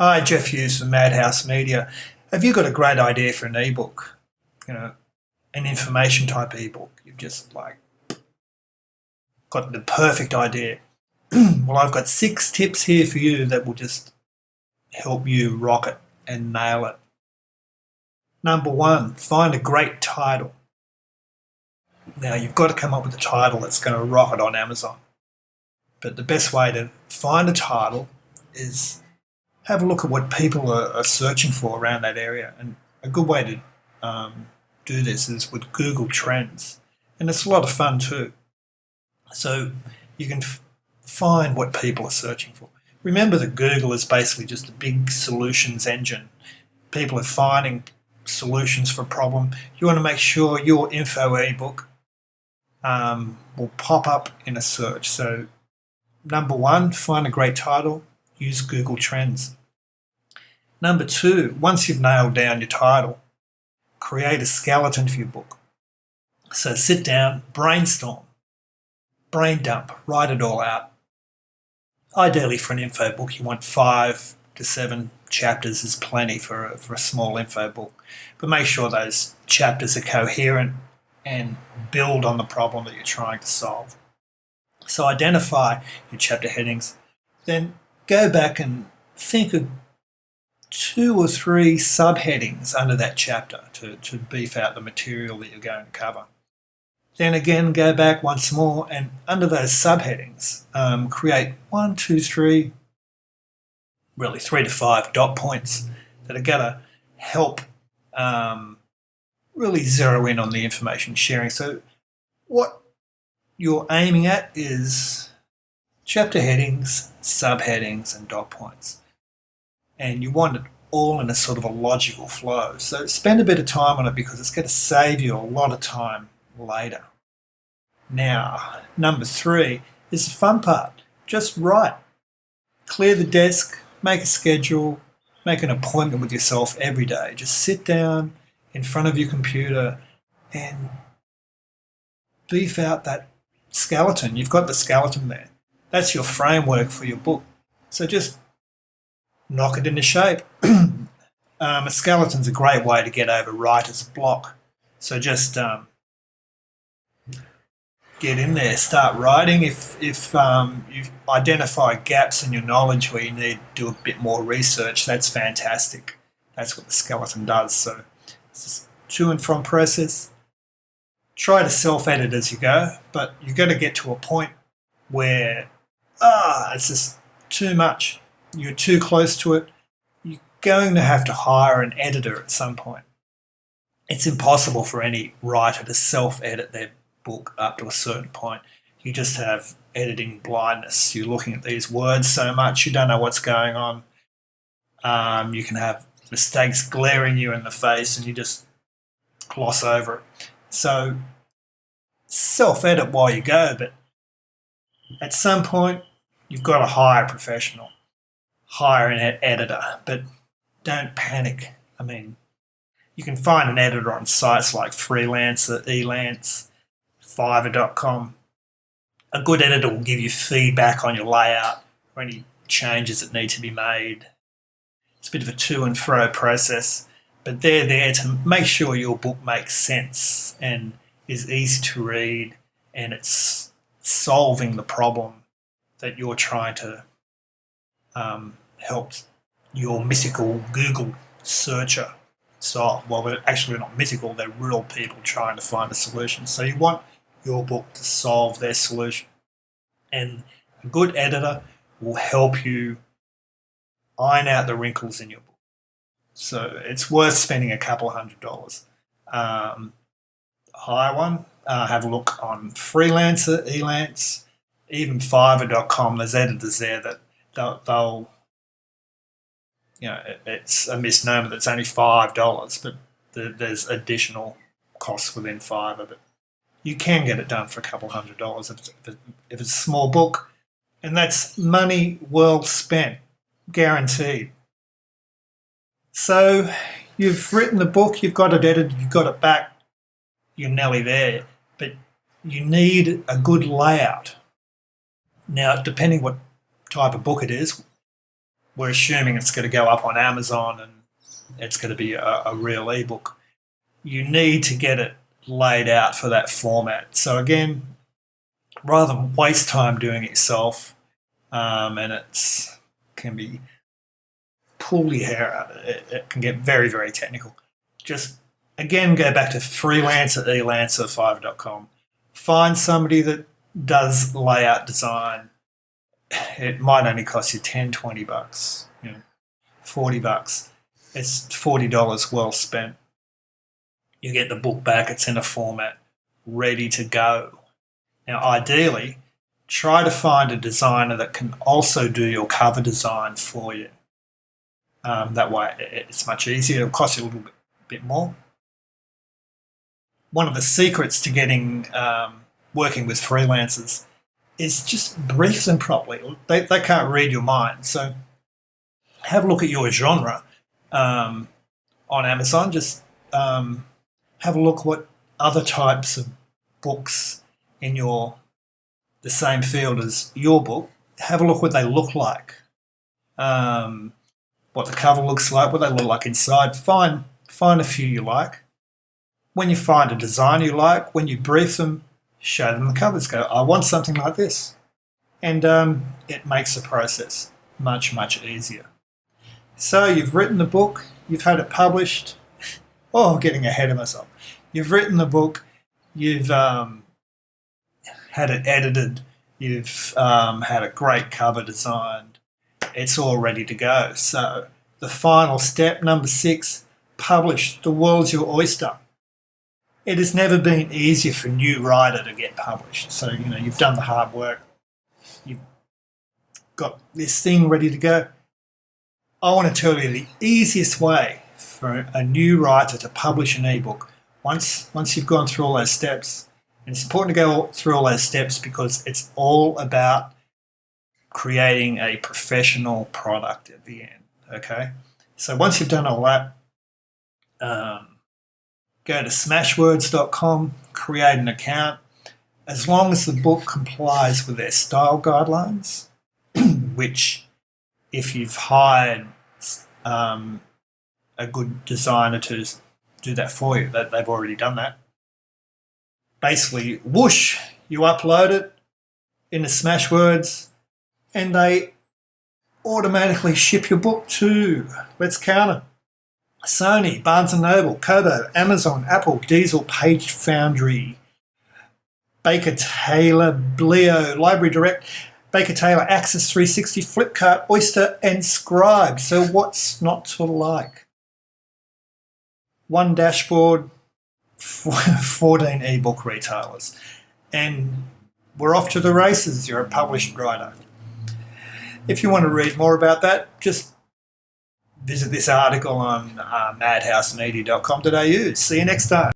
Hi, Jeff Hughes from madhouseMEDIA. Have you got a great idea for an ebook? An information type ebook. You've just got the perfect idea. Well, I've got 6 tips here for you that will just help you rock it and nail it. Number 1, find a great title. Now, you've got to come up with a title that's going to rock it on Amazon. But the best way to find a title is have a look at what people are searching for around that area. And a good way to do this is with Google Trends. And it's a lot of fun too. So you can find what people are searching for. Remember that Google is basically just a big solutions engine. People are finding solutions for a problem. You want to make sure your info ebook will pop up in a search. So number 1, find a great title. Use Google Trends. Number 2, once you've nailed down your title, create a skeleton for your book. So sit down, brainstorm, brain dump, write it all out. Ideally for an info book, you want 5 to 7 chapters is plenty for a small info book. But make sure those chapters are coherent and build on the problem that you're trying to solve. So identify your chapter headings, then go back and think of 2 or 3 subheadings under that chapter to beef out the material that you're going to cover. Then again, go back once more and under those subheadings, create 1, 2, 3, really 3 to 5 dot points that are going to help really zero in on the information sharing. So what you're aiming at is chapter headings, subheadings, and dot points. And you want it all in a sort of a logical flow. So spend a bit of time on it because it's going to save you a lot of time later. Now, number 3 is the fun part. Just write. Clear the desk, make a schedule, make an appointment with yourself every day. Just sit down in front of your computer and beef out that skeleton. You've got the skeleton there. That's your framework for your book. So just knock it into shape. A skeleton's a great way to get over writer's block. So just get in there, start writing. If you identify gaps in your knowledge where you need to do a bit more research, that's fantastic. That's what the skeleton does. So it's just to and from process. Try to self-edit as you go, but you've got to get to a point where it's just too much. You're too close to it. You're going to have to hire an editor at some point. It's impossible for any writer to self-edit their book up to a certain point. You just have editing blindness. You're looking at these words so much, you don't know what's going on. You can have mistakes glaring you in the face and you just gloss over it. So self-edit while you go, but at some point you've got to hire a professional. Hire an editor, but don't panic. I mean, you can find an editor on sites like Freelancer, Elance, Fiverr.com. A good editor will give you feedback on your layout or any changes that need to be made. It's a bit of a to and fro process, but they're there to make sure your book makes sense and is easy to read and it's solving the problem that you're trying to help your mythical Google searcher solve. Well, they're actually not mythical, they're real people trying to find a solution. So you want your book to solve their solution. And a good editor will help you iron out the wrinkles in your book. So it's worth spending a couple $100. Hire one, have a look on Freelancer, Elance, even Fiverr.com. There's editors there that they'll it's a misnomer that it's only $5, but there's additional costs within Fiverr. But you can get it done for a couple $100 if it's a small book, and that's money well spent, guaranteed. So you've written the book, you've got it edited, you've got it back, you're nearly there, but you need a good layout. Now, depending what type of book it is, we're assuming it's going to go up on Amazon and it's going to be a real ebook. You need to get it laid out for that format. So again, rather than waste time doing it yourself, and it can be pull your hair out. It can get very, very technical. Just again, go back to freelancer, elancer, fiverr.com. Find somebody that does layout design. It might only cost you $10, $20, $40. It's $40 well spent. You get the book back, it's in a format, ready to go. Now, ideally, try to find a designer that can also do your cover design for you. That way, it's much easier. It'll cost you a little bit more. One of the secrets to getting working with freelancers is just brief them properly. They can't read your mind. So have a look at your genre on Amazon. Just have a look what other types of books in the same field as your book. Have a look what they look like, what the cover looks like, what they look like inside. Find a few you like. When you find a design you like, when you brief them, show them the covers. Go, I want something like this. And it makes the process much, much easier. So you've written the book, you've had it published. Oh, I'm getting ahead of myself. You've written the book, you've had it edited, you've had a great cover designed. It's all ready to go. So the final step, number 6, publish. The world's your oyster. It has never been easier for a new writer to get published. So, you've done the hard work. You've got this thing ready to go. I want to tell you the easiest way for a new writer to publish an ebook, once you've gone through all those steps. And it's important to go through all those steps because it's all about creating a professional product at the end, okay? So once you've done all that, go to smashwords.com, create an account. As long as the book complies with their style guidelines, which if you've hired a good designer to do that for you, that they've already done that. Basically, whoosh, you upload it into Smashwords and they automatically ship your book to, let's count it, Sony, Barnes & Noble, Kobo, Amazon, Apple, Diesel, Page Foundry, Baker Taylor, Bleo, Library Direct, Baker Taylor, Access 360, Flipkart, Oyster and Scribe. So what's not to like? One dashboard, 14 ebook retailers. And we're off to the races. You're a published writer. If you want to read more about that, just visit this article on madhousemedia.com.au. See you next time.